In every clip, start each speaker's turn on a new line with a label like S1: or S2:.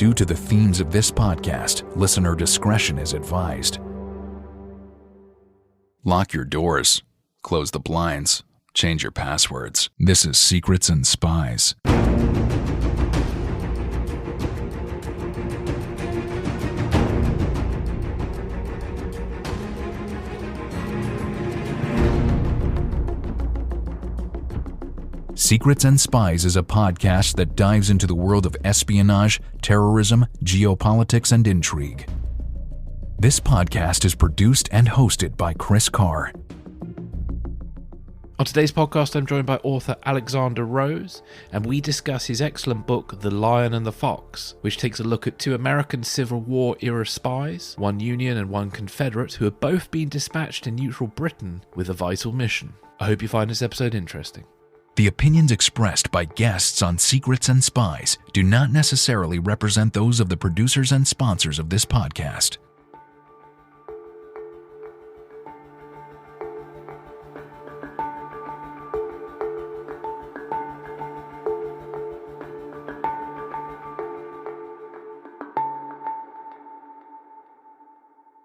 S1: Due to the themes of this podcast, listener discretion is advised. Lock your doors, close the blinds, change your passwords. This is Secrets and Spies. Secrets and Spies is a podcast that dives into the world of espionage, terrorism, geopolitics, and intrigue. This podcast is produced and hosted by Chris Carr.
S2: On today's podcast, I'm joined by author Alexander Rose, and we discuss his excellent book, The Lion and the Fox, which takes a look at two American Civil War-era spies, one Union and one Confederate, who have both been dispatched to neutral Britain with a vital mission. I hope you find this episode interesting.
S1: The opinions expressed by guests on Secrets and Spies do not necessarily represent those of the producers and sponsors of this podcast.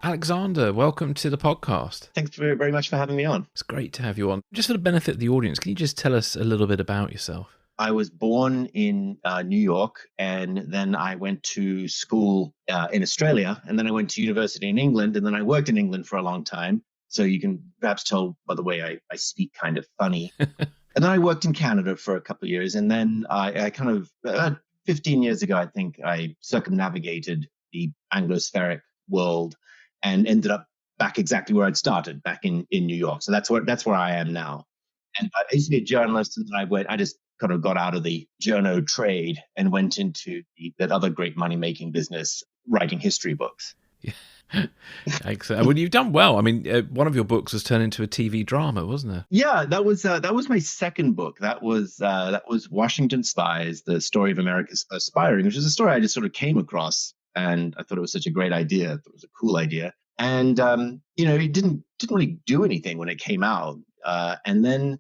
S2: Alexander, welcome to the podcast.
S3: Thanks very much for having me on.
S2: It's great to have you on. Just for the benefit of the audience, can you just tell us a little bit about yourself?
S3: I was born in New York, and then I went to school in Australia, and then I went to university in England, and then I worked in England for a long time. So you can perhaps tell by the way I speak kind of funny. And then I worked in Canada for a couple of years, and then I kind of, 15 years ago, I think, I circumnavigated the Anglospheric world and ended up back exactly where I'd started, back in New York. So that's where I am now. And I used to be a journalist, and then I just kind of got out of the journo trade and went into that other great money-making business, writing history books.
S2: Yeah. Excellent. Well, you've done well. I mean, one of your books was turned into a TV drama, wasn't it?
S3: Yeah, that was my second book. That was Washington Spies, the story of America's first spy ring, which is a story I just sort of came across. And I thought it was such a great idea. I thought it was a cool idea. And, it didn't really do anything when it came out. And then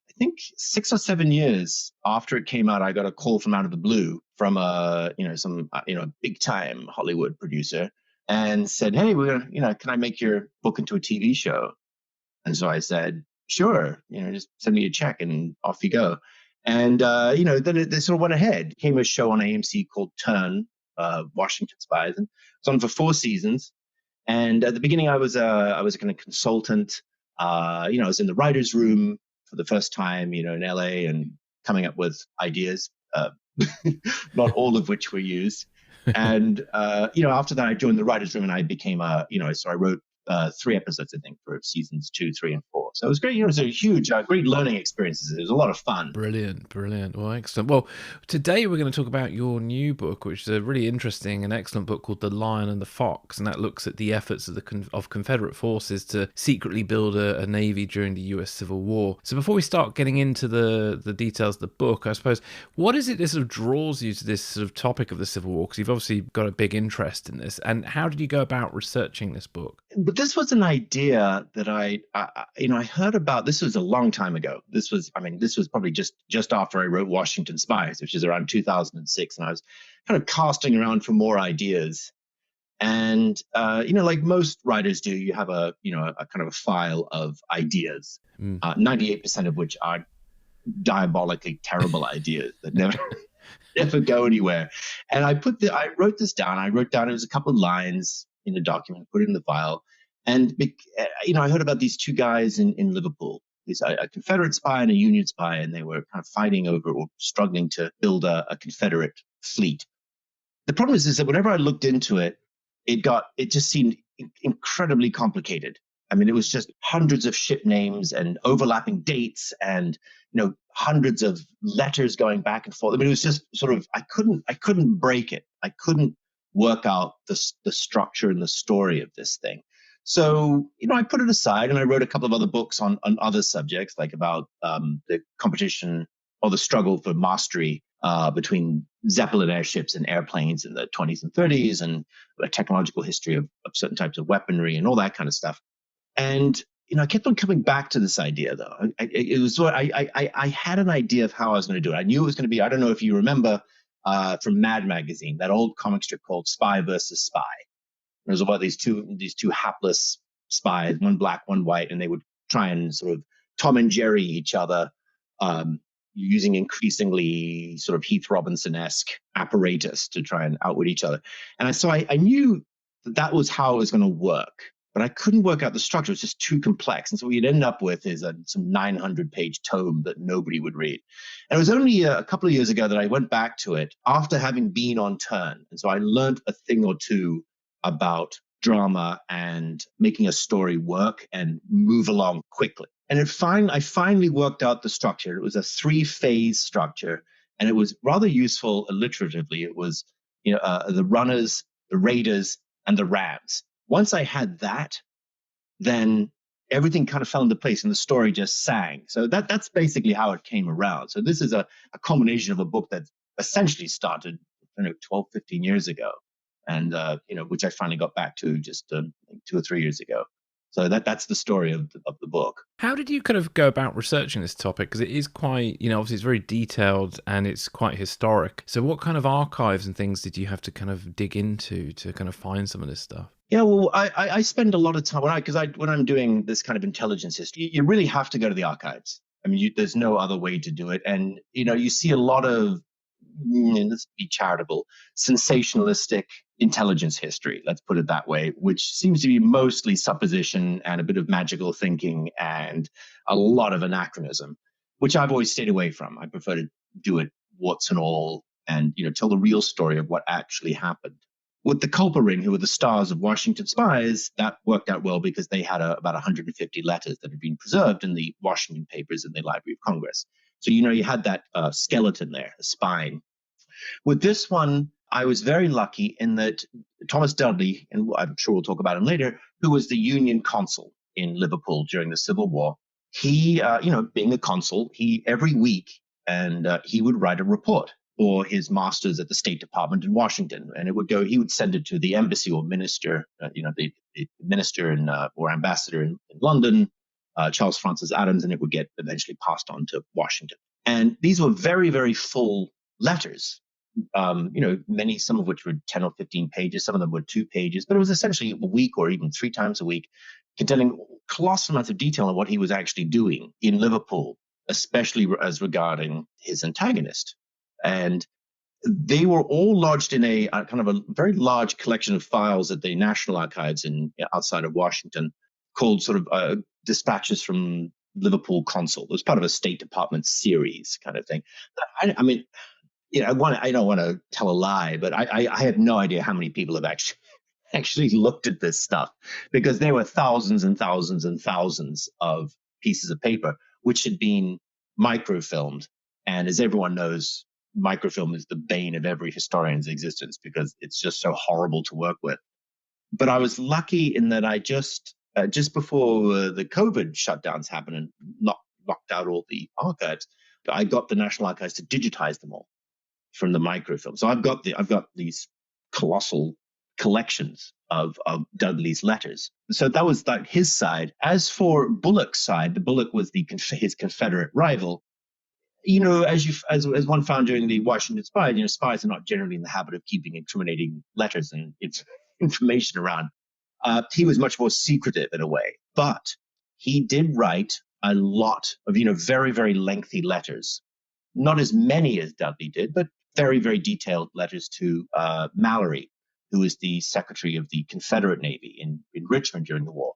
S3: I think 6 or 7 years after it came out, I got a call from out of the blue from a big time Hollywood producer and said, "Hey, we're gonna, can I make your book into a TV show?" And so I said, "Sure, just send me a check and off you go." And, then it sort of went ahead. It came a show on AMC called Turn, Washington Spies, and it's on for 4 seasons. And at the beginning, I was a kind of consultant. I was in the writers' room for the first time, in LA, and coming up with ideas, not all of which were used. And after that, I joined the writers' room, and I became so I wrote 3 episodes, I think, for seasons 2, 3, and 4. So it was great. It was a huge, great learning experiences. It was a lot of fun.
S2: Brilliant. Well, excellent. Well, today we're going to talk about your new book, which is a really interesting and excellent book called The Lion and the Fox, and that looks at the efforts of Confederate forces to secretly build a navy during the U.S. Civil War. So before we start getting into the details of the book, I suppose, what is it that sort of draws you to this sort of topic of the Civil War? Because you've obviously got a big interest in this. And how did you go about researching this book?
S3: But this was an idea that I heard about. This was a long time ago. This was probably just after I wrote Washington Spies, which is around 2006. And I was kind of casting around for more ideas. And, like most writers do, you have a kind of a file of ideas, 98% of which are diabolically terrible ideas that never go anywhere. And I wrote this down. I wrote down, it was a couple of lines in a document, put it in the file. And, I heard about these 2 guys in Liverpool, a Confederate spy and a Union spy, and they were kind of fighting over or struggling to build a Confederate fleet. The problem is that whenever I looked into it, it just seemed incredibly complicated. I mean, it was just hundreds of ship names and overlapping dates and, hundreds of letters going back and forth. I mean, it was just sort of, I couldn't break it. I couldn't work out the structure and the story of this thing. So, I put it aside, and I wrote a couple of other books on other subjects, like about the competition or the struggle for mastery between Zeppelin airships and airplanes in the 20s and 30s, and the technological history of certain types of weaponry and all that kind of stuff. And, I kept on coming back to this idea, though. I had an idea of how I was going to do it. I knew it was going to be, I don't know if you remember, from Mad Magazine, that old comic strip called Spy versus Spy. It was about these two hapless spies, one black, one white, and they would try and sort of Tom and Jerry each other, um, using increasingly sort of Heath Robinson-esque apparatus to try and outwit each other. And I knew that was how it was going to work, but I couldn't work out the structure. It was just too complex. And so what you'd end up with is some 900-page tome that nobody would read. And it was only a couple of years ago that I went back to it after having been on turn. And so I learned a thing or two about drama and making a story work and move along quickly. And I finally worked out the structure. It was a 3-phase structure, and it was rather useful alliteratively. It was, the runners, the raiders, and the rams. Once I had that, then everything kind of fell into place and the story just sang. So that's basically how it came around. So this is a combination of a book that essentially started, 12, 15 years ago. And, which I finally got back to just 2 or 3 years ago. So that's the story of the book.
S2: How did you kind of go about researching this topic? Because it is quite, obviously it's very detailed and it's quite historic. So what kind of archives and things did you have to kind of dig into to kind of find some of this stuff?
S3: Yeah, well, I spend a lot of time when I'm doing this kind of intelligence history, you really have to go to the archives. I mean, there's no other way to do it. And, you see a lot of, let's be charitable, sensationalistic intelligence history, let's put it that way, which seems to be mostly supposition and a bit of magical thinking and a lot of anachronism, which I've always stayed away from. I prefer to do it warts and all and, tell the real story of what actually happened. With the Culper Ring, who were the stars of Washington Spies, that worked out well because they had about 150 letters that had been preserved in the Washington papers in the Library of Congress. So, you had that skeleton there, a spine. With this one, I was very lucky in that Thomas Dudley, and I'm sure we'll talk about him later, who was the Union consul in Liverpool during the Civil War, he, being a consul, every week, and he would write a report for his masters at the State Department in Washington, and he would send it to the embassy or minister, the minister or ambassador in London, Charles Francis Adams, and it would get eventually passed on to Washington. And these were very, very full letters. Some of which were 10 or 15 pages, some of them were 2 pages, but it was essentially a week or even 3 times a week, containing colossal amounts of detail on what he was actually doing in Liverpool, especially as regarding his antagonist. And they were all lodged in a kind of a very large collection of files at the National Archives outside of Washington, called sort of Dispatches from Liverpool Consul. It was part of a State Department series kind of thing. I mean, I don't want to tell a lie, but I have no idea how many people have actually looked at this stuff, because there were thousands and thousands and thousands of pieces of paper which had been microfilmed. And as everyone knows, microfilm is the bane of every historian's existence because it's just so horrible to work with. But I was lucky in that I just before the COVID shutdowns happened and locked out all the archives, I got the National Archives to digitize them all from the microfilm. So I've got these colossal collections of Dudley's letters. So that was like his side. As for Bullock's side, the Bullock was his Confederate rival. As one found during the Washington Spies, spies are not generally in the habit of keeping incriminating letters and information around. He was much more secretive in a way, but he did write a lot of very, very lengthy letters. Not as many as Dudley did, but very, very detailed letters to Mallory, who was the Secretary of the Confederate Navy in Richmond during the war,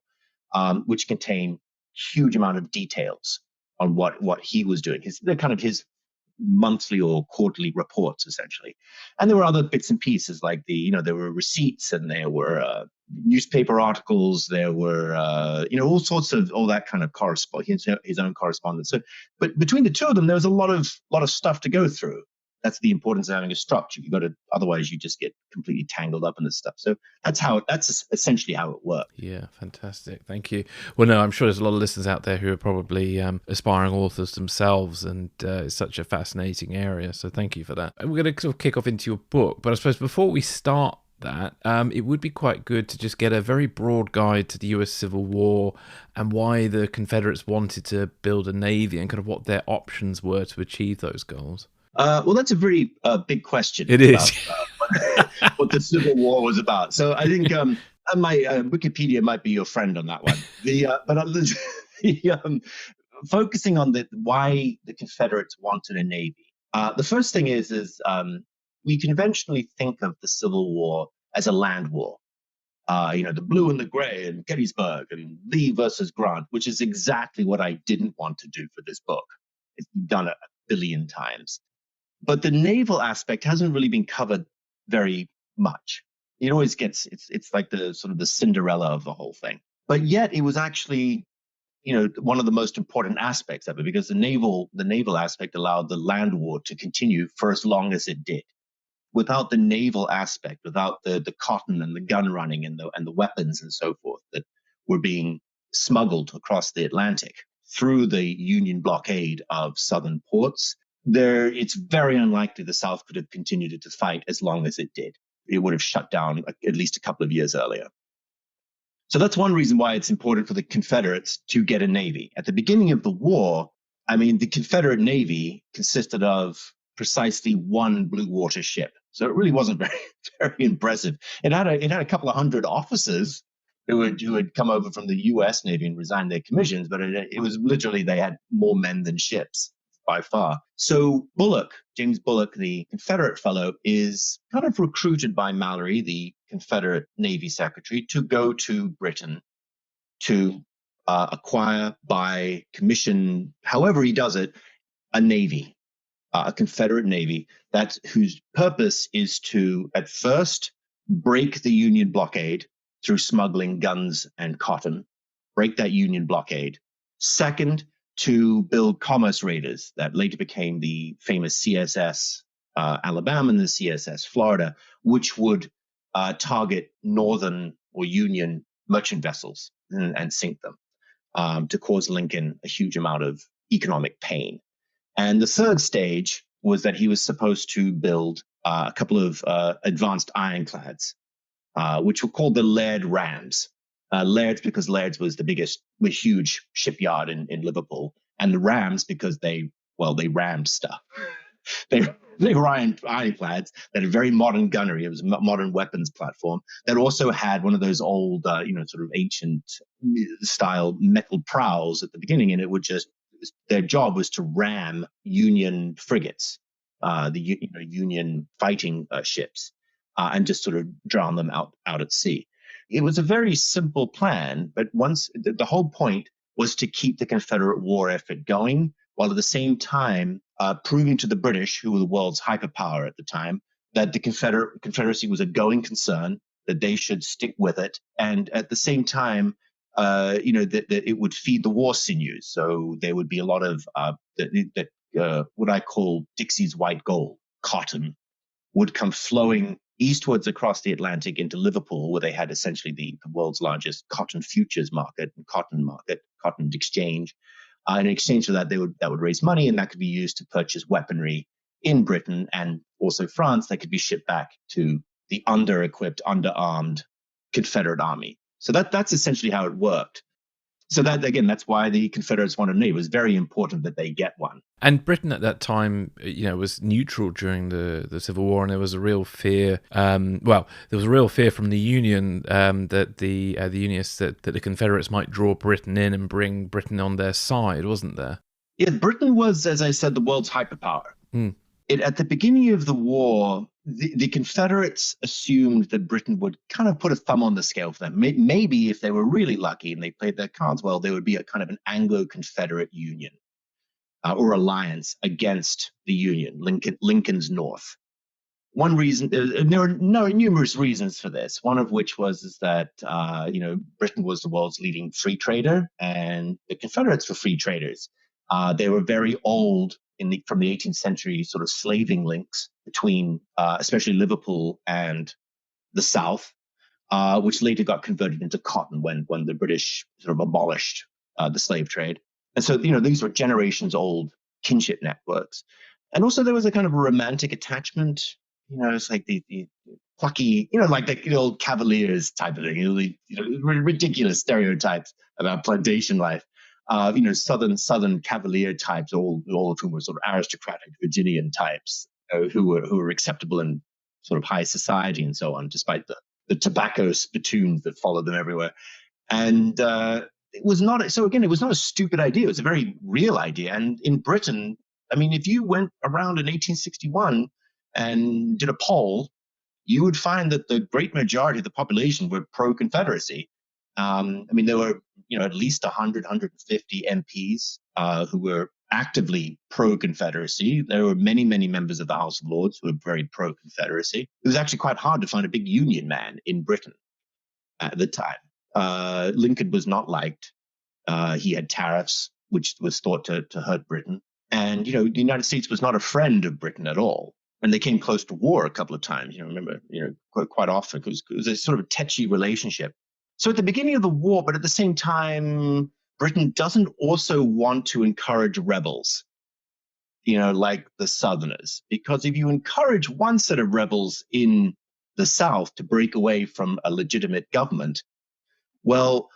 S3: which contain huge amount of details on what he was doing. They're kind of his monthly or quarterly reports, essentially. And there were other bits and pieces like there were receipts and there were newspaper articles. There were, all sorts of all that kind of correspondence, his own correspondence. So, but between the two of them, there was a lot of stuff to go through. That's the importance of having a structure. Otherwise you just get completely tangled up in this stuff. So that's essentially how it worked.
S2: Yeah, fantastic. Thank you. Well, no, I'm sure there's a lot of listeners out there who are probably aspiring authors themselves, and it's such a fascinating area. So thank you for that. We're going to sort of kick off into your book, but I suppose before we start that, it would be quite good to just get a very broad guide to the US Civil War and why the Confederates wanted to build a navy and kind of what their options were to achieve those goals.
S3: Well, that's a very big question.
S2: It is.
S3: What the Civil War was about. So I think my Wikipedia might be your friend on that one. Focusing on why the Confederates wanted a navy. The first thing is we conventionally think of the Civil War as a land war. The blue and the gray and Gettysburg and Lee versus Grant, which is exactly what I didn't want to do for this book. It's done a billion times. But the naval aspect hasn't really been covered very much. It always gets, it's like the sort of the Cinderella of the whole thing. But yet it was actually, one of the most important aspects of it, because the naval aspect allowed the land war to continue for as long as it did. Without the naval aspect, without the cotton and the gun running and the weapons and so forth that were being smuggled across the Atlantic through the Union blockade of southern ports, it's very unlikely the South could have continued to fight as long as it did. It would have shut down at least a couple of years earlier. So that's one reason why it's important for the Confederates to get a navy. At the beginning of the war, the Confederate Navy consisted of precisely one blue water ship. So it really wasn't very, very impressive. It had a couple of hundred officers who had come over from the U.S. Navy and resigned their commissions, but it was literally, they had more men than ships by far. So James Bullock, the Confederate fellow, is kind of recruited by Mallory, the Confederate Navy Secretary, to go to Britain to acquire, by commission, however he does it, a navy, a Confederate Navy, whose purpose is to, at first, break the Union blockade through smuggling guns and cotton, break that Union blockade. Second, to build commerce raiders that later became the famous CSS Alabama and the CSS Florida, which would target Northern or Union merchant vessels and sink them to cause Lincoln a huge amount of economic pain. And the third stage was that he was supposed to build a couple of advanced ironclads, which were called the Laird Rams. Laird's because Laird's was the huge shipyard in Liverpool, and the Rams because they rammed stuff. They were ironclads that had very modern gunnery. It was a modern weapons platform that also had one of those old, sort of ancient style metal prows at the beginning, and their job was to ram Union frigates, Union fighting ships, and just sort of drown them out at sea. It was a very simple plan, but the whole point was to keep the Confederate war effort going, while at the same time proving to the British, who were the world's hyperpower at the time, that the Confederacy was a going concern, that they should stick with it, and at the same time, that it would feed the war sinews. So there would be a lot of what I call Dixie's white gold, cotton, would come flowing eastwards across the Atlantic into Liverpool, where they had essentially the world's largest cotton futures market and cotton exchange. In exchange for that, that would raise money, and that could be used to purchase weaponry in Britain and also France that could be shipped back to the under-equipped, under-armed Confederate army. So that's essentially how it worked. So that's why the Confederates wanted a navy. It was very important that they get one.
S2: And Britain at that time, was neutral during the Civil War, and there was a real fear. There was a real fear from the Union that the Unionists that the Confederates might draw Britain in and bring Britain on their side, wasn't there?
S3: Yeah, Britain was, as I said, the world's hyperpower. At the beginning of the war, the Confederates assumed that Britain would kind of put a thumb on the scale for them. Maybe if they were really lucky and they played their cards well, there would be a kind of an Anglo-Confederate union or alliance against the Union, Lincoln's North. One reason, there are numerous reasons for this. One of which was that Britain was the world's leading free trader, and the Confederates were free traders. They were very old from the 18th century sort of slaving links between especially Liverpool and the South, which later got converted into cotton when the British sort of abolished the slave trade. And so, these were generations old kinship networks. And also there was a kind of a romantic attachment. It's like the plucky, like the old Cavaliers type of thing, ridiculous stereotypes about plantation life. Southern Cavalier types, all of whom were sort of aristocratic Virginian types, who were acceptable in sort of high society and so on, despite the tobacco spittoons that followed them everywhere. And it was not a stupid idea. It was a very real idea. And in Britain, I mean, if you went around in 1861 and did a poll, you would find that the great majority of the population were pro-Confederacy. I mean, there were, at least 100, 150 MPs who were actively pro-Confederacy. There were many, many members of the House of Lords who were very pro-Confederacy. It was actually quite hard to find a big Union man in Britain at the time. Lincoln was not liked. He had tariffs, which was thought to hurt Britain. And, the United States was not a friend of Britain at all. And they came close to war a couple of times, remember, quite often, because it was a sort of tetchy relationship. So at the beginning of the war, but at the same time, Britain doesn't also want to encourage rebels, like the Southerners, because if you encourage one set of rebels in the South to break away from a legitimate government, well,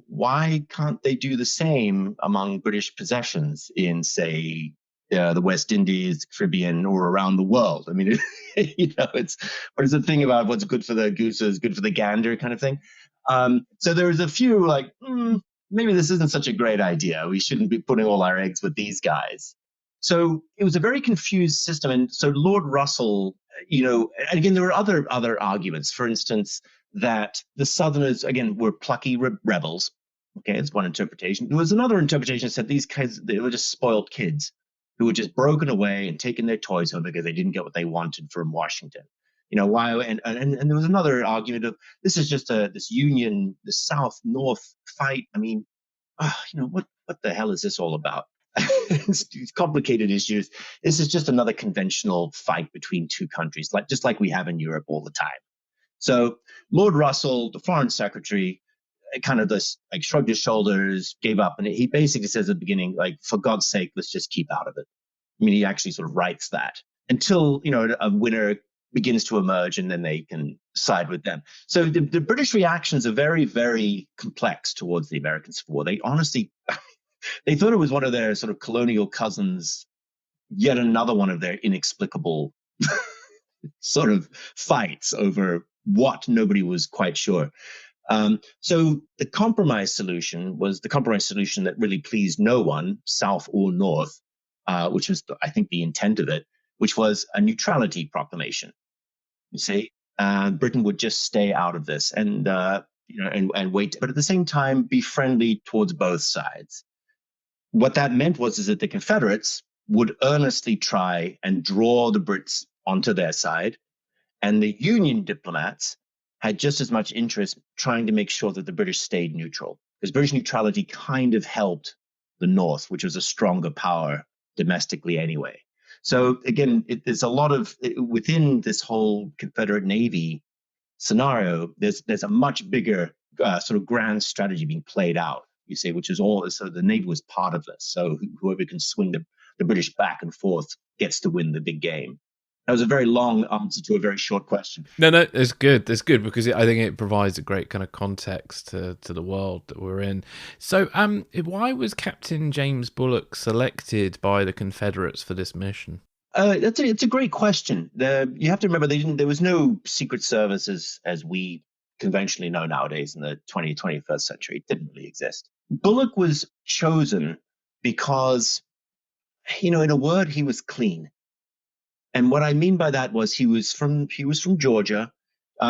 S3: why can't they do the same among British possessions in, say, the West Indies, Caribbean, or around the world? I mean, it's what is the thing about what's good for the goose is good for the gander kind of thing. So there's a few like, maybe this isn't such a great idea. We shouldn't be putting all our eggs with these guys. So it was a very confused system. And so Lord Russell, and again, there were other arguments. For instance, that the Southerners, again, were plucky rebels. Okay, that's one interpretation. There was another interpretation that said these kids, they were just spoiled kids who were just broken away and taken their toys home because they didn't get what they wanted from Washington. Why? And there was another argument of this is just this Union, the South-North fight. I mean, what the hell is this all about? It's complicated issues. This is just another conventional fight between two countries, just like we have in Europe all the time. So Lord Russell, the Foreign Secretary, kind of shrugged his shoulders, gave up, and he basically says at the beginning, for God's sake, let's just keep out of it. I mean, he actually sort of writes that until a winner begins to emerge, and then they can side with them. So the British reactions are very, very complex towards the American Civil War. They honestly, they thought it was one of their sort of colonial cousins, yet another one of their inexplicable sort of fights over what nobody was quite sure. So the compromise solution was the compromise solution that really pleased no one, South or North, which was, I think, the intent of it, which was a neutrality proclamation. You see, Britain would just stay out of this and wait, but at the same time be friendly towards both sides. What that meant was that the Confederates would earnestly try and draw the Brits onto their side, and the Union diplomats had just as much interest trying to make sure that the British stayed neutral, because British neutrality kind of helped the North, which was a stronger power domestically anyway. So again, there's a lot of within this whole Confederate Navy scenario. There's a much bigger sort of grand strategy being played out. You see, which is all. So the Navy was part of this. So whoever can swing the British back and forth gets to win the big game. That was a very long answer to a very short question.
S2: No, it's good. It's good because I think it provides a great kind of context to the world that we're in. So, why was Captain James Bullock selected by the Confederates for this mission?
S3: It's a great question. You have to remember there was no Secret Service as we conventionally know nowadays in the 21st century. It didn't really exist. Bullock was chosen because, in a word, he was clean. And what I mean by that was he was from Georgia.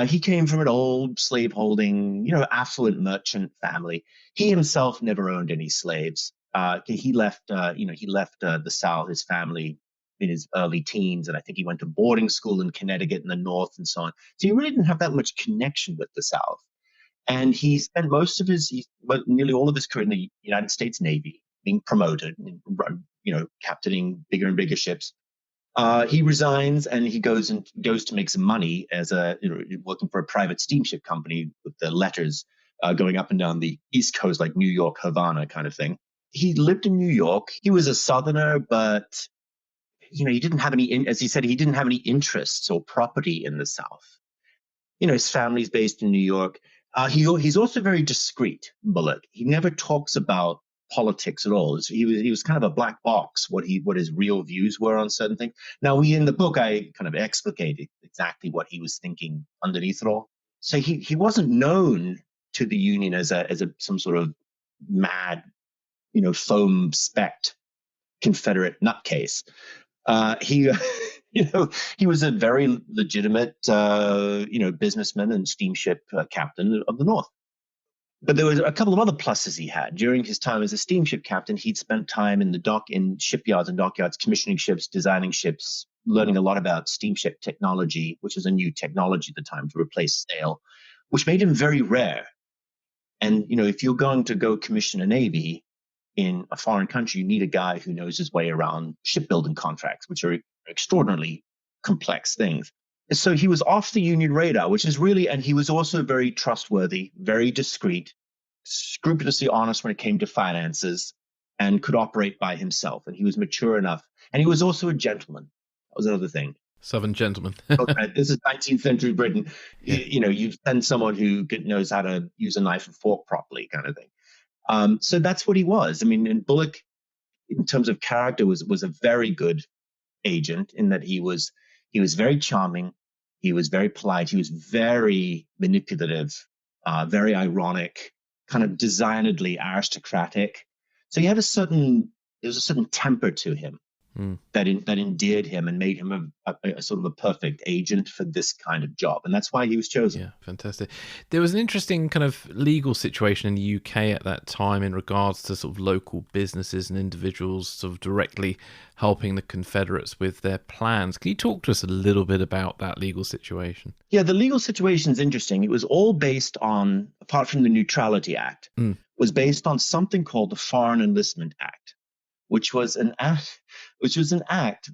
S3: He came from an old slaveholding, affluent merchant family. He himself never owned any slaves. He left the South, his family, in his early teens, and I think he went to boarding school in Connecticut in the North and so on. So he really didn't have that much connection with the South. And he spent nearly all of his career in the United States Navy, being promoted, captaining bigger and bigger ships. He resigns and he goes to make some money as working for a private steamship company with the letters going up and down the East Coast, like New York, Havana kind of thing. He lived in New York. He was a Southerner, but he didn't have any, as he said, he didn't have any interests or property in the South. His family's based in New York. He's also very discreet, Bullock. He never talks about politics at all. He was kind of a black box, what his real views were on certain things. Now, in the book, I kind of explicated exactly what he was thinking underneath it all. So he wasn't known to the Union as some sort of mad, foam specked Confederate nutcase. He, he was a very legitimate, businessman and steamship captain of the North. But there was a couple of other pluses he had. During his time as a steamship captain, he'd spent time in shipyards and dockyards, commissioning ships, designing ships, learning a lot about steamship technology, which was a new technology at the time to replace sail, which made him very rare. And, if you're going to go commission a navy in a foreign country, you need a guy who knows his way around shipbuilding contracts, which are extraordinarily complex things. So he was off the Union radar, and he was also very trustworthy, very discreet, scrupulously honest when it came to finances, and could operate by himself. And he was mature enough. And he was also a gentleman. That was another thing.
S2: Southern gentleman.
S3: Okay, this is 19th century Britain. Yeah. You send someone who knows how to use a knife and fork properly, kind of thing. So that's what he was. I mean, and Bullock, in terms of character, was a very good agent in that he was very charming. He was very polite. He was very manipulative, very ironic, kind of designedly aristocratic. So there was a certain temper to him that endeared him and made him a sort of a perfect agent for this kind of job. And that's why he was chosen.
S2: Yeah, fantastic. There was an interesting kind of legal situation in the UK at that time in regards to sort of local businesses and individuals sort of directly helping the Confederates with their plans. Can you talk to us a little bit about that legal situation?
S3: Yeah, the legal situation is interesting. It was all based on, apart from the Neutrality Act, was based on something called the Foreign Enlistment Act, which was an act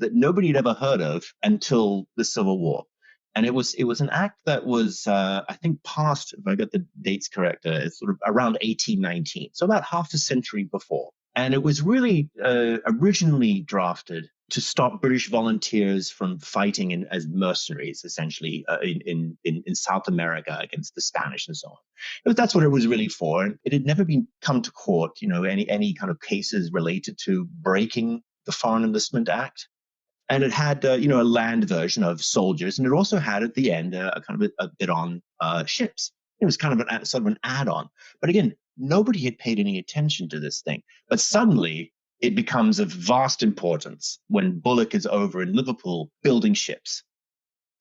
S3: that nobody had ever heard of until the Civil War. And it was an act that was, I think, passed, if I got the dates correct, sort of around 1819, so about half a century before. And it was really originally drafted to stop British volunteers from fighting as mercenaries, essentially, in South America against the Spanish and so on. That's what it was really for. And it had never come to court, any kind of cases related to breaking the Foreign Enlistment Act. And it had, a land version of soldiers. And it also had at the end a kind of a bit on ships. It was kind of sort of an add-on. But again, nobody had paid any attention to this thing. But suddenly it becomes of vast importance when Bullock is over in Liverpool building ships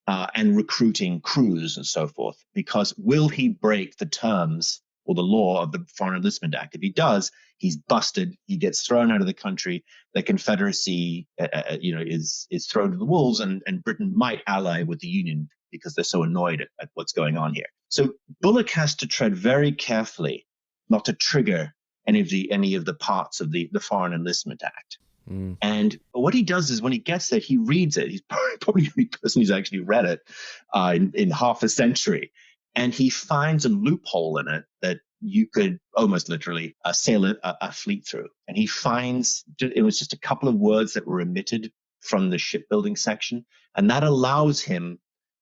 S3: and recruiting crews and so forth. Because will he break the terms or the law of the Foreign Enlistment Act? If he does, he's busted. He gets thrown out of the country. The Confederacy, is thrown to the wolves, and Britain might ally with the Union because they're so annoyed at what's going on here. So Bullock has to tread very carefully not to trigger any of the parts of the Foreign Enlistment Act. And what he does is when he gets there, he reads it. He's probably the only person who's actually read it in half a century. And he finds a loophole in it that you could almost literally sail a fleet through. And he finds it was just a couple of words that were omitted from the shipbuilding section. And that allows him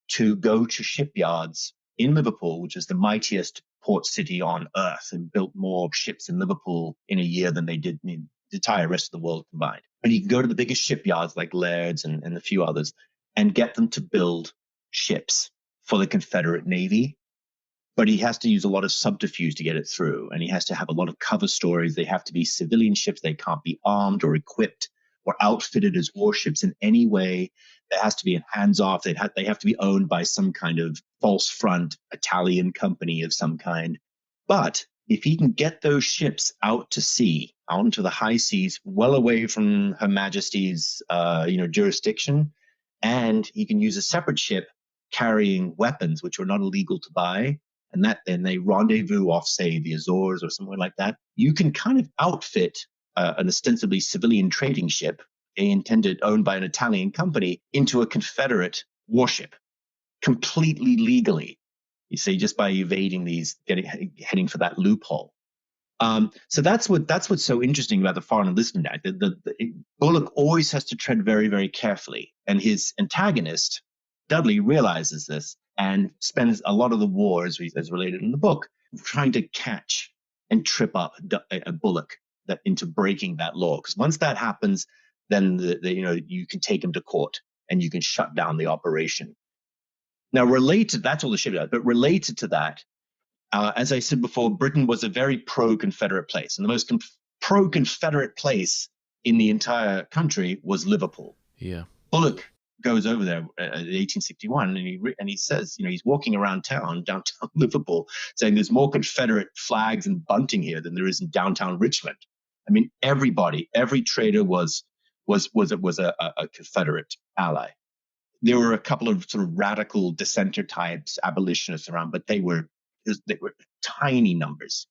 S3: to go to shipyards in Liverpool, which is the mightiest port city on earth, and built more ships in Liverpool in a year than they did in the entire rest of the world combined. But he can go to the biggest shipyards like Laird's and a few others and get them to build ships for the Confederate Navy. But he has to use a lot of subterfuge to get it through. And he has to have a lot of cover stories. They have to be civilian ships. They can't be armed or equipped or outfitted as warships in any way. There has to be a hands-off. They have to be owned by some kind of false front Italian company of some kind. But if he can get those ships out to sea, out into the high seas, well away from Her Majesty's jurisdiction, and he can use a separate ship carrying weapons which are not illegal to buy, and then they rendezvous off, say, the Azores or somewhere like that, you can kind of outfit an ostensibly civilian trading ship, owned by an Italian company, into a Confederate warship, completely legally. You see, just by evading these, heading for that loophole. So that's what's so interesting about the Foreign Enlistment Act. Bullock always has to tread very, very carefully, and his antagonist Dudley realizes this and spends a lot of the war, as related in the book, trying to catch and trip up Bullock. into breaking that law. Because once that happens, then you can take him to court and you can shut down the operation. Now, that's all the ship does, but related to that, as I said before, Britain was a very pro-Confederate place, and the most pro-Confederate place in the entire country was Liverpool.
S2: Yeah.
S3: Bullock goes over there in 1861, and he says, he's walking around downtown Liverpool, saying there's more Confederate flags and bunting here than there is in downtown Richmond. I mean, every trader was a Confederate ally. There were a couple of sort of radical dissenter types, abolitionists around, but they were tiny numbers.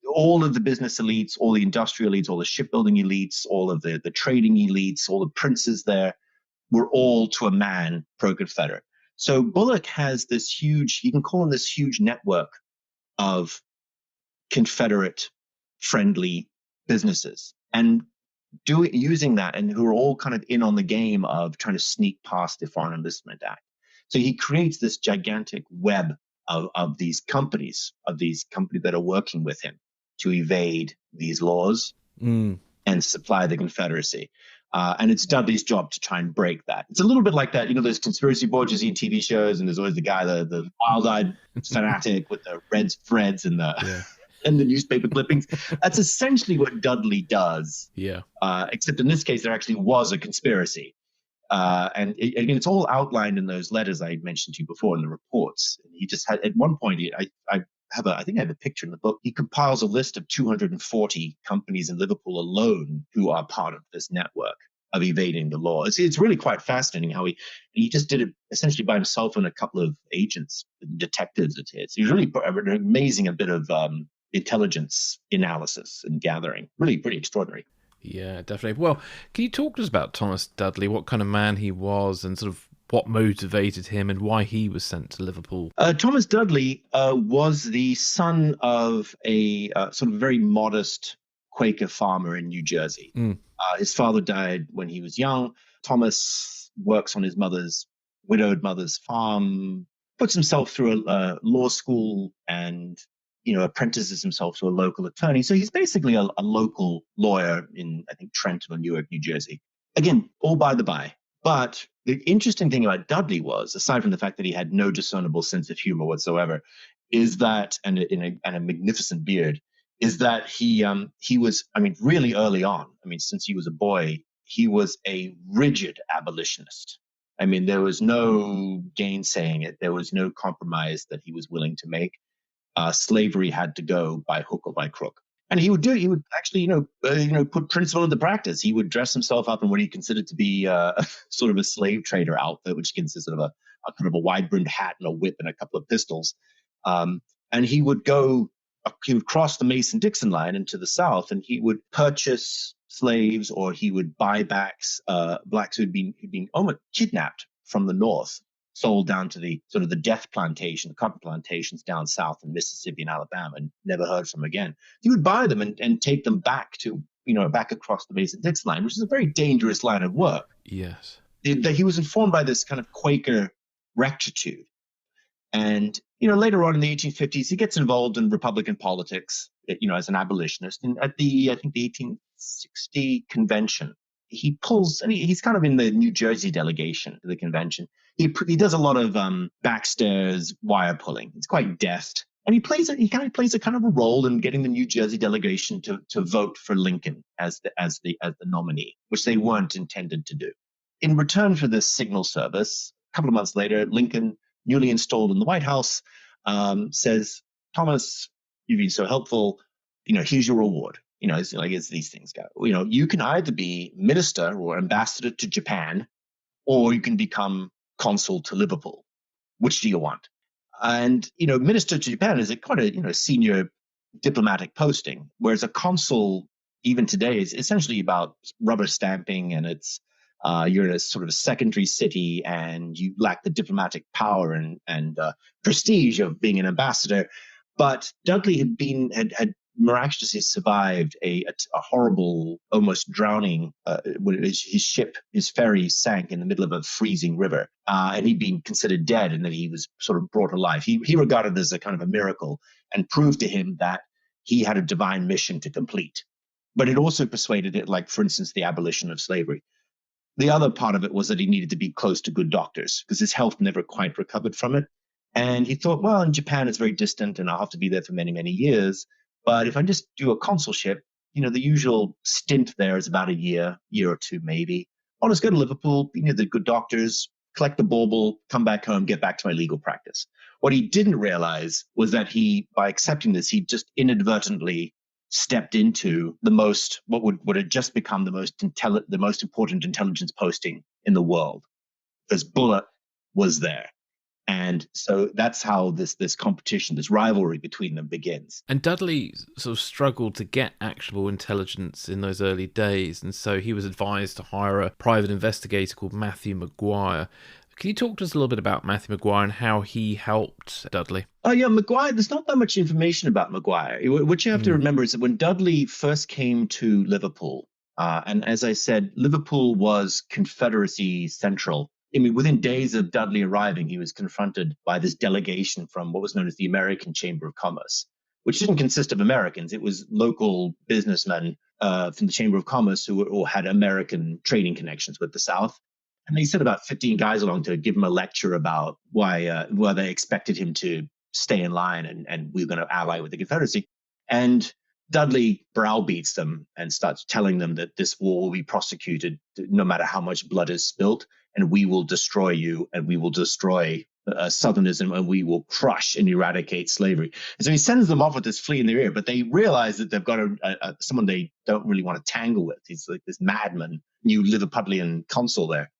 S3: All of the business elites, all the industrial elites, all the shipbuilding elites, all of the trading elites, all the princes there were all to a man pro-Confederate. So Bullock has this huge, you can call him this huge network of Confederate friendly businesses, and using that, and who are all kind of in on the game of trying to sneak past the Foreign Enlistment Act. So he creates this gigantic web of these companies that are working with him to evade these laws and supply the Confederacy. And it's Dudley's job to try and break that. It's a little bit like that, those conspiracy boards you see in TV shows, and there's always the guy, the wild-eyed fanatic with the red threads and and the newspaper clippings. That's essentially what Dudley does.
S2: Yeah.
S3: Except in this case, there actually was a conspiracy. And again, it's all outlined in those letters I mentioned to you before in the reports. He just had, at one point, I think I have a picture in the book. He compiles a list of 240 companies in Liverpool alone who are part of this network of evading the law. It's really quite fascinating how he just did it essentially by himself and a couple of agents, detectives. He's really an amazing bit of intelligence analysis and gathering. Really pretty extraordinary.
S2: Yeah, definitely. Well, can you talk to us about Thomas Dudley, what kind of man he was, and sort of what motivated him and why he was sent to Liverpool?
S3: Thomas Dudley was the son of a sort of very modest Quaker farmer in New Jersey. His father died when he was young. Thomas works on his widowed mother's farm, puts himself through a law school, and apprentices himself to a local attorney. So he's basically a local lawyer in, I think, Trenton or Newark, New Jersey. Again, all by the by. But the interesting thing about Dudley was, aside from the fact that he had no discernible sense of humor whatsoever, is that, and a magnificent beard, is that he was, really early on, since he was a boy, he was a rigid abolitionist. There was no gainsaying it. There was no compromise that he was willing to make. Slavery had to go by hook or by crook. And he would actually, put principle into practice. He would dress himself up in what he considered to be sort of a slave trader outfit, which consisted of a kind of a wide-brimmed hat and a whip and a couple of pistols. And he would cross the Mason-Dixon line into the South, and he would purchase slaves, or he would buy back blacks who'd been almost kidnapped from the North, sold down to the sort of the death plantation, the cotton plantations down south in Mississippi and Alabama, and never heard from again. He would buy them and take them back to, back across the Mason-Dixon line, which is a very dangerous line of work.
S2: Yes.
S3: He was informed by this kind of Quaker rectitude. And, later on in the 1850s, he gets involved in Republican politics, as an abolitionist. And at the 1860 convention, he pulls, and he's kind of in the New Jersey delegation to the convention. He does a lot of backstairs wire pulling. It's quite deft, and he plays a kind of a role in getting the New Jersey delegation to vote for Lincoln as the nominee, which they weren't intended to do. In return for this signal service, a couple of months later, Lincoln, newly installed in the White House, says, "Thomas, you've been so helpful. Here's your reward." It's like as these things go. You can either be minister or ambassador to Japan, or you can become consul to Liverpool. Which do you want? And minister to Japan is quite a senior diplomatic posting, whereas a consul, even today, is essentially about rubber stamping, and it's you're in a sort of a secondary city, and you lack the diplomatic power and prestige of being an ambassador. But Dudley had miraculously survived a horrible, almost drowning, when his ferry sank in the middle of a freezing river, and he'd been considered dead, and then he was sort of brought to life. He regarded it as a kind of a miracle, and proved to him that he had a divine mission to complete. But it also persuaded it, like, for instance, the abolition of slavery. The other part of it was that he needed to be close to good doctors because his health never quite recovered from it. And he thought, well, in Japan, it's very distant and I'll have to be there for many, many years. But if I just do a consulship, the usual stint there is about a year or two, maybe. I'll just go to Liverpool, be near the good doctors, collect the bauble, come back home, get back to my legal practice. What he didn't realize was that by accepting this, he just inadvertently stepped into what would have just become the most important intelligence posting in the world, because Bullock was there. And so that's how this competition, this rivalry between them begins.
S2: And Dudley sort of struggled to get actionable intelligence in those early days, and so he was advised to hire a private investigator called Matthew Maguire. Can you talk to us a little bit about Matthew Maguire and how he helped Dudley?
S3: Oh, yeah, Maguire, there's not that much information about Maguire. What you have to remember is that when Dudley first came to Liverpool, and as I said, Liverpool was Confederacy Central. I mean, within days of Dudley arriving, he was confronted by this delegation from what was known as the American Chamber of Commerce, which didn't consist of Americans. It was local businessmen from the Chamber of Commerce who all had American trading connections with the South. And they sent about 15 guys along to give him a lecture about why they expected him to stay in line and we were going to ally with the Confederacy. And Dudley browbeats them and starts telling them that this war will be prosecuted no matter how much blood is spilt, and we will destroy you, and we will destroy Southernism, and we will crush and eradicate slavery. And so he sends them off with this flea in their ear, but they realize that they've got someone they don't really want to tangle with. He's like this madman, new Liverpudlian consul there.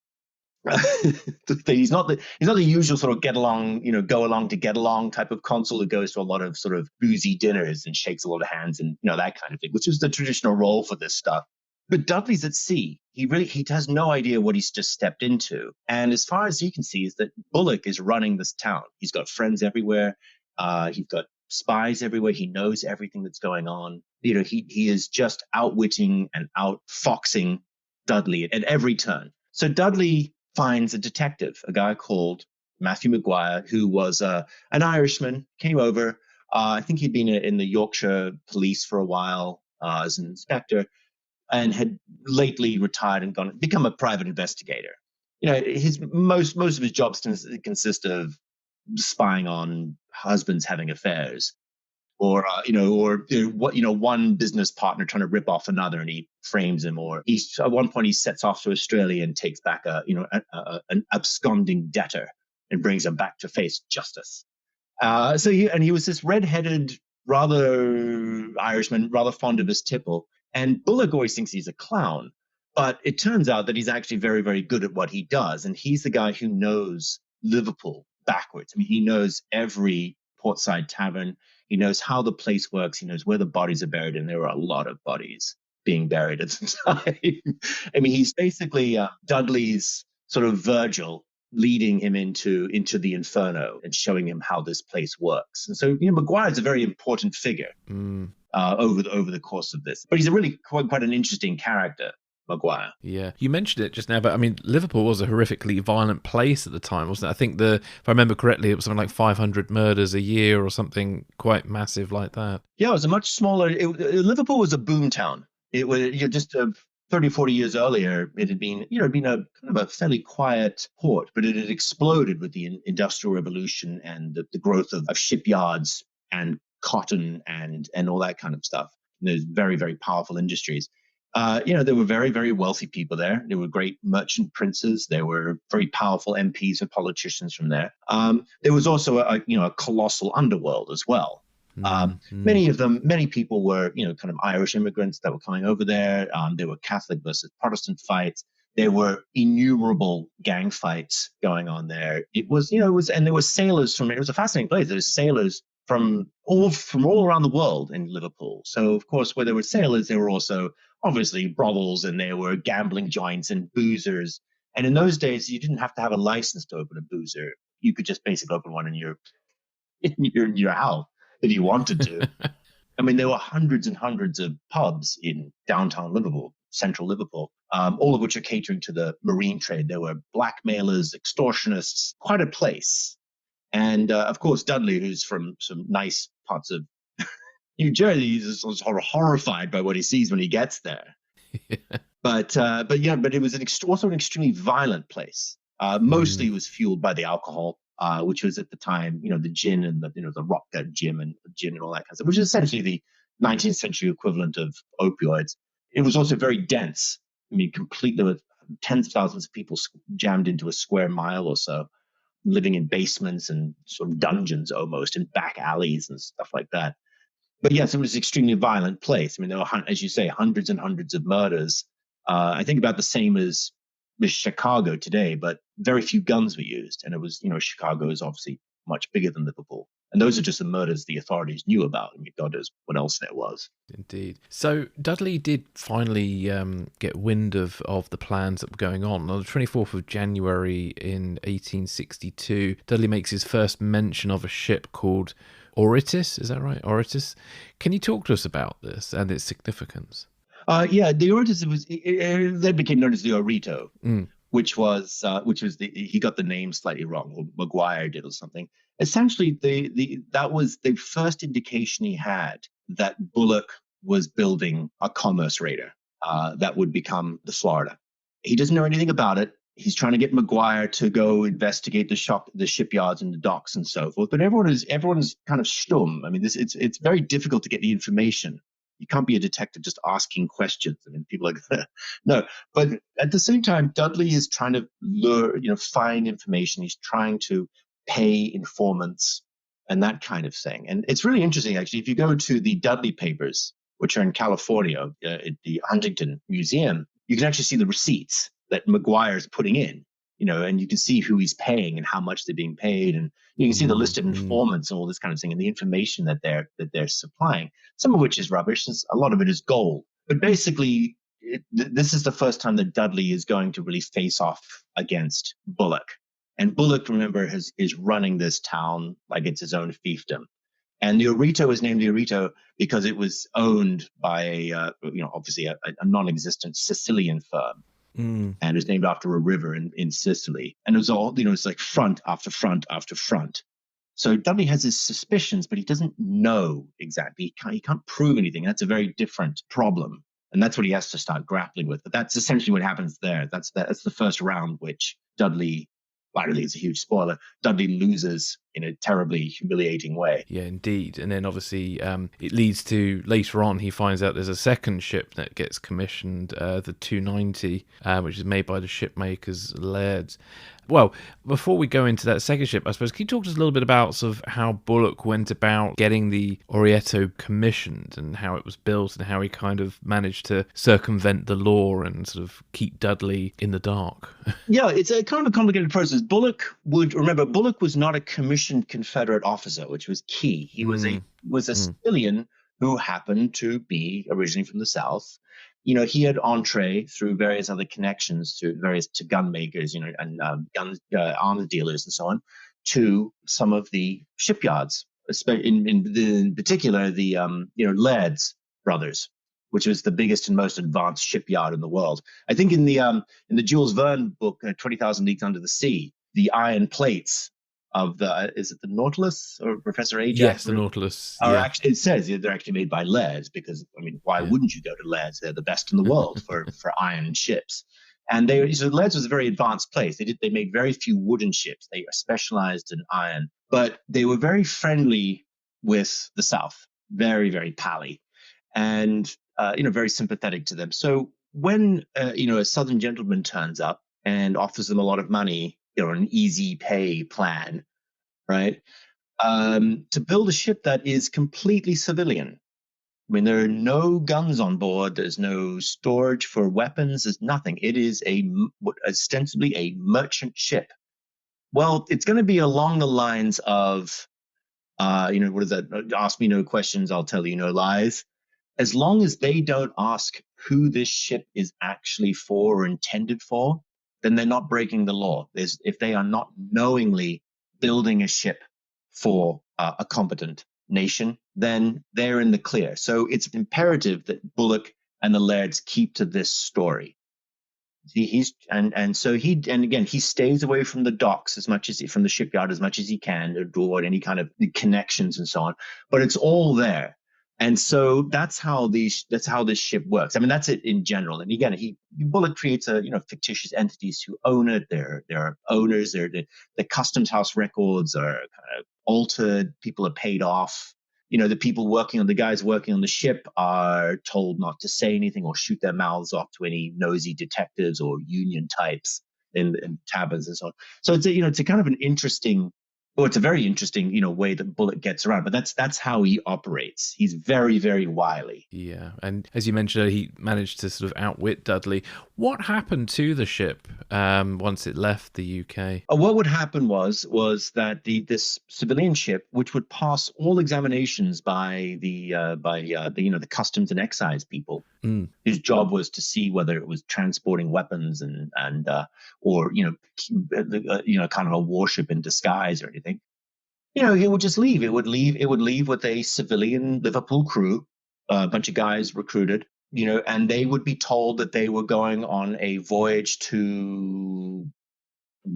S3: He's not the usual sort of get along, go along to get along type of consul who goes to a lot of sort of boozy dinners and shakes a lot of hands and that kind of thing, which is the traditional role for this stuff. But Dudley's at sea. He has no idea what he's just stepped into. And as far as he can see is that Bullock is running this town. He's got friends everywhere. He's got spies everywhere. He knows everything that's going on. He is just outwitting and outfoxing Dudley at every turn. So Dudley finds a detective, a guy called Matthew Maguire, who was an Irishman, came over. I think he'd been in the Yorkshire police for a while as an inspector, and had lately retired and become a private investigator. His most of his jobs consist of spying on husbands having affairs, or one business partner trying to rip off another, and he frames him. Or at one point he sets off to Australia and takes back an absconding debtor and brings him back to face justice. So he was this red-headed, rather Irishman, rather fond of his tipple. And Bullock always thinks he's a clown, but it turns out that he's actually very, very good at what he does. And he's the guy who knows Liverpool backwards. I mean, he knows every portside tavern. He knows how the place works. He knows where the bodies are buried. And there are a lot of bodies being buried at the time. I mean, he's basically Dudley's sort of Virgil, leading him into the inferno and showing him how this place works. And so, Maguire's a very important figure over the course of this. But he's a really quite an interesting character, Maguire.
S2: Yeah, you mentioned it just now, but I mean, Liverpool was a horrifically violent place at the time, wasn't it? I think if I remember correctly, it was something like 500 murders a year or something quite massive like that.
S3: Yeah, it was a much smaller. Liverpool was a boom town. It was just 30, 40 years earlier, it had been, a kind of a fairly quiet port, but it had exploded with the Industrial Revolution and the growth of shipyards and cotton and all that kind of stuff. And there's very, very powerful industries. There were very, very wealthy people there. There were great merchant princes. There were very powerful MPs and politicians from there. There was also a colossal underworld as well. Many people were, kind of Irish immigrants that were coming over there. There were Catholic versus Protestant fights. There were innumerable gang fights going on there. And there were sailors it was a fascinating place. There were sailors from all around the world in Liverpool. So of course, where there were sailors, there were also obviously brothels, and there were gambling joints and boozers. And in those days, you didn't have to have a license to open a boozer. You could just basically open one in your house if you wanted to. I mean, there were hundreds and hundreds of pubs in downtown Liverpool, central Liverpool, all of which are catering to the marine trade. There were blackmailers, extortionists, quite a place. And of course, Dudley, who's from some nice parts of New Jersey is sort of horrified by what he sees when he gets there. But it was also an extremely violent place. Mostly it was fueled by the alcohol, which was at the time, the gin and the rock gin and all that kind of stuff, which is essentially the 19th century equivalent of opioids. It was also very dense. I mean, completely with tens of thousands of people jammed into a square mile or so, living in basements and sort of dungeons almost, in back alleys and stuff like that. But yes, it was an extremely violent place. I mean, there were, as you say, hundreds and hundreds of murders. I think about the same as Chicago today, but very few guns were used. And it was, Chicago is obviously much bigger than Liverpool. And those are just the murders the authorities knew about. I mean, God knows what else there was.
S2: Indeed. So Dudley did finally get wind of the plans that were going on. On the 24th of January in 1862, Dudley makes his first mention of a ship called Oritis. Is that right? Oritis. Can you talk to us about this and its significance?
S3: Yeah, the Oritis then became known as the Orito, which was he got the name slightly wrong, or Maguire did or something. Essentially, that was the first indication he had that Bullock was building a commerce raider that would become the Florida. He doesn't know anything about it. He's trying to get Maguire to go investigate the shipyards and the docks and so forth. But everyone is kind of stum. I mean, it's very difficult to get the information. You can't be a detective just asking questions. I mean, people are gonna no. But at the same time, Dudley is trying to find information. He's trying to pay informants and that kind of thing. And it's really interesting, actually. If you go to the Dudley papers, which are in California at the Huntington Museum, you can actually see the receipts that Maguire is putting in. And you can see who he's paying and how much they're being paid, and you can see the list of informants and all this kind of thing, and the information that they're supplying. Some of which is rubbish. A lot of it is gold. But basically, this is the first time that Dudley is going to really face off against Bullock. And Bullock, remember, is running this town like it's his own fiefdom. And the Orito is named the Orito because it was owned by obviously a non-existent Sicilian firm. And it was named after a river in Sicily. And it was all, it's like front after front after front. So Dudley has his suspicions, but he doesn't know exactly. He can't prove anything. That's a very different problem. And that's what he has to start grappling with. But that's essentially what happens there. That's the first round, which Dudley, I don't think it's a huge spoiler, Dudley loses in a terribly humiliating way.
S2: Yeah, indeed. And then obviously it leads to, later on, he finds out there's a second ship that gets commissioned, the 290, which is made by the shipmakers Lairds. Well, before we go into that second ship, I suppose, can you talk to us a little bit about sort of how Bullock went about getting the Orieto commissioned and how it was built and how he kind of managed to circumvent the law and sort of keep Dudley in the dark?
S3: Yeah, it's a kind of a complicated process. Bullock was not a commissioned Confederate officer, which was key. He was a civilian who happened to be originally from the South. He had entree through various other connections to gun makers, and arms dealers and so on, to some of the shipyards, in particular the Laird's brothers, which was the biggest and most advanced shipyard in the world. I think in the Jules Verne book, 20,000 Leagues Under the Sea, the iron plates of is it the Nautilus or Professor Ajax?
S2: Yes, the Nautilus.
S3: Actually, it says they're actually made by Laird's because, I mean, why wouldn't you go to Laird's? They're the best in the world for iron ships. And so Laird's was a very advanced place. They made very few wooden ships. They specialized in iron, but they were very friendly with the South, very, very pally, and very sympathetic to them. So when a Southern gentleman turns up and offers them a lot of money, an easy pay plan, right? To build a ship that is completely civilian. I mean, there are no guns on board. There's no storage for weapons. There's nothing. It is ostensibly a merchant ship. Well, it's going to be along the lines of, what is that? Ask me no questions, I'll tell you no lies. As long as they don't ask who this ship is actually for or intended for, then they're not breaking the law. If they are not knowingly building a ship for a competent nation, then they're in the clear. So it's imperative that Bullock and the Lairds keep to this story. He stays away from the docks from the shipyard as much as he can to avoid any kind of connections and so on. But it's all there. And so that's how this ship works. I mean, that's it in general. And again, Bullock creates fictitious entities who own it. They're owners. The customs house records are kind of altered. People are paid off. The guys working on the ship are told not to say anything or shoot their mouths off to any nosy detectives or union types in taverns and so on. So it's a kind of an interesting, well, it's a very interesting, way that Bullock gets around, but that's how he operates. He's very, very wily.
S2: Yeah, and as you mentioned, he managed to sort of outwit Dudley. What happened to the ship once it left the UK?
S3: What would happen was that this civilian ship, which would pass all examinations by the customs and excise people, whose job was to see whether it was transporting weapons and or kind of a warship in disguise or anything. It would just leave. It would leave with a civilian Liverpool crew, a bunch of guys recruited, and they would be told that they were going on a voyage to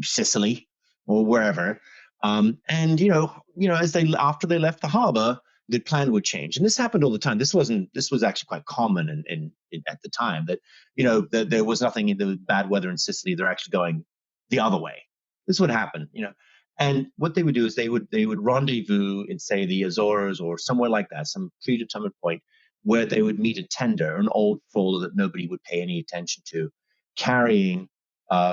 S3: Sicily or wherever. And after they left the harbor, the plan would change. And this happened all the time. This was actually quite common in at the time, that that there was nothing in the bad weather in Sicily. They're actually going the other way. This would happen. And what they would do is they would rendezvous in, say, the Azores or somewhere like that, some predetermined point where they would meet a tender, an old trawler that nobody would pay any attention to, carrying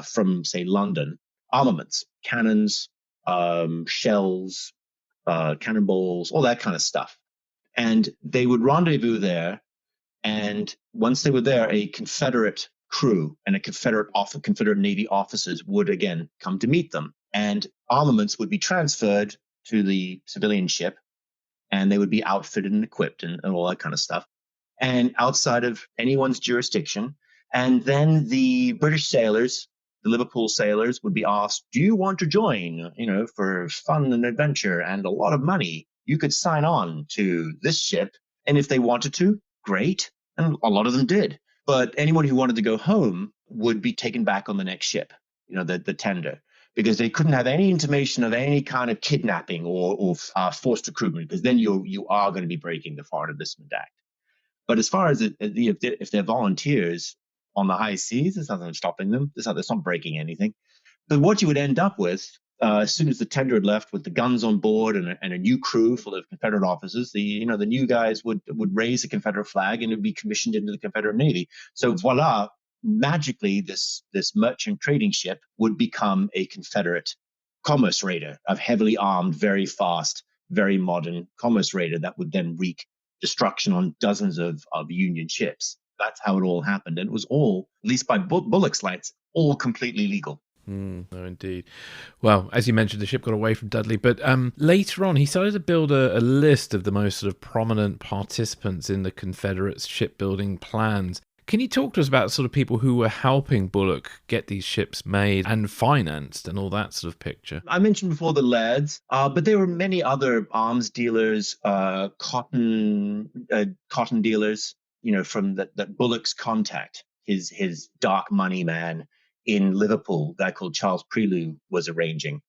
S3: from, say, London, armaments, cannons, shells, cannonballs, all that kind of stuff. And they would rendezvous there. And once they were there, a Confederate crew and Confederate Navy officers would again come to meet them. And armaments would be transferred to the civilian ship, and they would be outfitted and equipped and all that kind of stuff, and outside of anyone's jurisdiction. And then the British sailors, the Liverpool sailors, would be asked, do you want to join, for fun and adventure and a lot of money? You could sign on to this ship. And if they wanted to, great. And a lot of them did. But anyone who wanted to go home would be taken back on the next ship, the tender, because they couldn't have any intimation of any kind of kidnapping or forced recruitment, because then you are going to be breaking the Foreign Enlistment Act. But as far as if they're volunteers on the high seas, there's nothing stopping them. It's not breaking anything. But what you would end up with, as soon as the tender had left with the guns on board and a new crew full of Confederate officers, the new guys would raise a Confederate flag and it would be commissioned into the Confederate Navy. So voila, magically, this merchant trading ship would become a Confederate commerce raider, a heavily armed, very fast, very modern commerce raider that would then wreak destruction on dozens of Union ships. That's how it all happened. And it was all, at least by Bullock's lights, all completely legal.
S2: No, indeed. Well, as you mentioned, the ship got away from Dudley, but later on, he started to build a list of the most sort of prominent participants in the Confederates' shipbuilding plans. Can you talk to us about sort of people who were helping Bullock get these ships made and financed and all that sort of picture?
S3: I mentioned before the lads, but there were many other arms dealers, cotton dealers, from that Bullock's contact, his dark money man in Liverpool, a guy called Charles Prelude, was arranging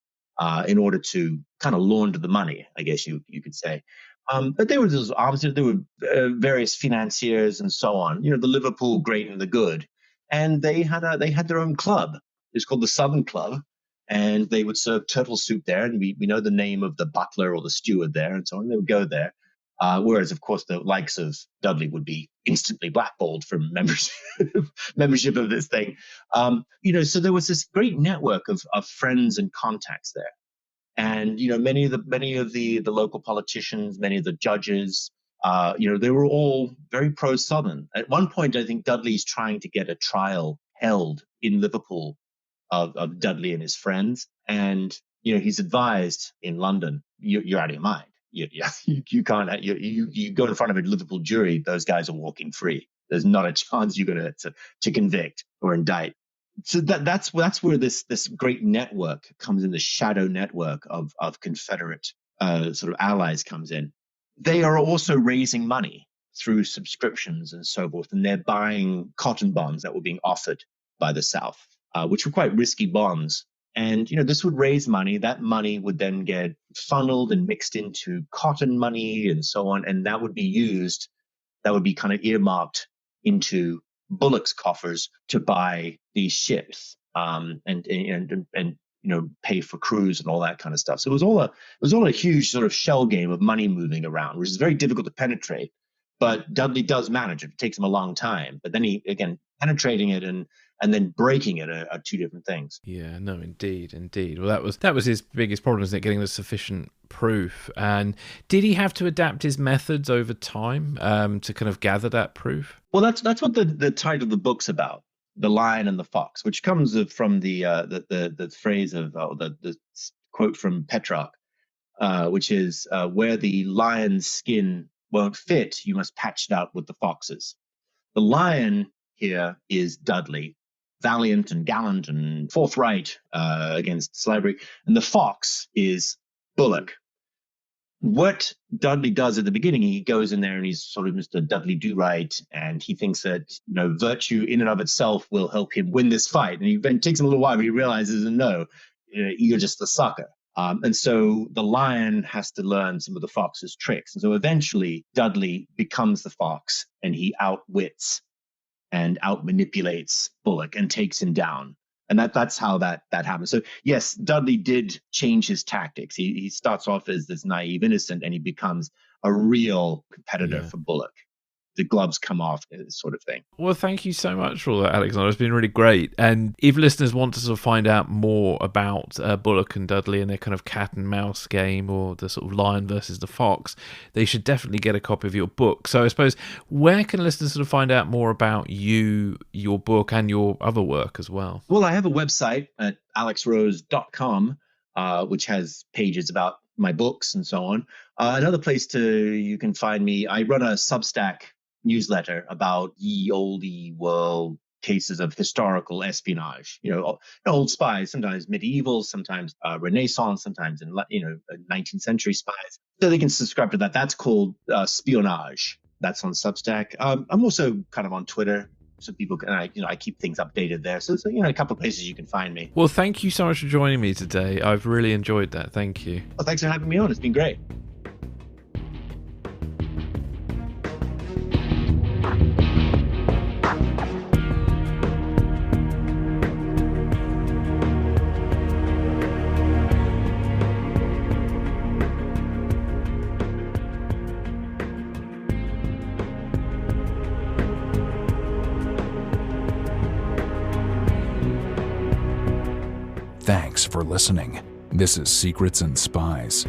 S3: in order to kind of launder the money, I guess you could say. But there were those arms, there were various financiers and so on. The Liverpool Great and the Good, and they had their own club. It's called the Southern Club, and they would serve turtle soup there. And we know the name of the butler or the steward there, and so on. They would go there. Whereas, of course, the likes of Dudley would be instantly blackballed from membership of this thing. So there was this great network of friends and contacts there. And many of the local politicians, many of the judges, they were all very pro-Southern. At one point, I think Dudley's trying to get a trial held in Liverpool of Dudley and his friends, and he's advised in London, you're out of your mind. You can't. You go in front of a Liverpool jury, those guys are walking free. There's not a chance you're going to convict or indict. So that's where this great network comes in, the shadow network of Confederate sort of allies comes in. They are also raising money through subscriptions and so forth, and they're buying cotton bonds that were being offered by the South, which were quite risky bonds. And this would raise money. That money would then get funneled and mixed into cotton money and so on. And that would be kind of earmarked into Bullock's coffers to buy these ships, and pay for crews and all that kind of stuff. So it was all a huge sort of shell game of money moving around, which is very difficult to penetrate. But Dudley does manage it. It takes him a long time. But then penetrating it and then breaking it are two different things.
S2: Yeah, no, indeed. Well, that was his biggest problem, isn't it? Getting the sufficient proof. And did he have to adapt his methods over time to kind of gather that proof?
S3: Well, that's what the title of the book's about, The Lion and the Fox, which comes from the phrase of the quote from Petrarch, which is where the lion's skin won't fit, you must patch it out with the foxes. The lion here is Dudley, valiant and gallant and forthright against slavery, and the fox is Bullock. What Dudley does at the beginning, he goes in there and he's sort of Mr. Dudley Do-Right, and he thinks that virtue in and of itself will help him win this fight. And it takes him a little while, but he realizes, no, you're just a sucker. And so the lion has to learn some of the fox's tricks. And so eventually Dudley becomes the fox, and he outwits and outmanipulates Bullock and takes him down. And that's how that happens. So yes, Dudley did change his tactics. He starts off as this naive innocent, and he becomes a real competitor for Bullock. The gloves come off, sort of thing.
S2: Well, thank you so much for all that, Alexander. It's been really great. And if listeners want to sort of find out more about Bullock and Dudley and their kind of cat and mouse game, or the sort of lion versus the fox, they should definitely get a copy of your book. So I suppose, where can listeners sort of find out more about you, your book, and your other work as well?
S3: Well, I have a website at alexrose.com, which has pages about my books and so on. Another place you can find me, I run a Substack newsletter about ye olde world cases of historical espionage, old spies, sometimes medieval, sometimes Renaissance, sometimes in 19th century spies. So they can subscribe to that. That's called Espionage. That's on Substack. I'm also kind of on Twitter, so people can, I keep things updated there. So a couple of places you can find me.
S2: Well, thank you so much for joining me today. I've really enjoyed that. Thank you.
S3: Well, thanks for having me on. It's been great.
S1: Thanks for listening. This is Secrets and Spies.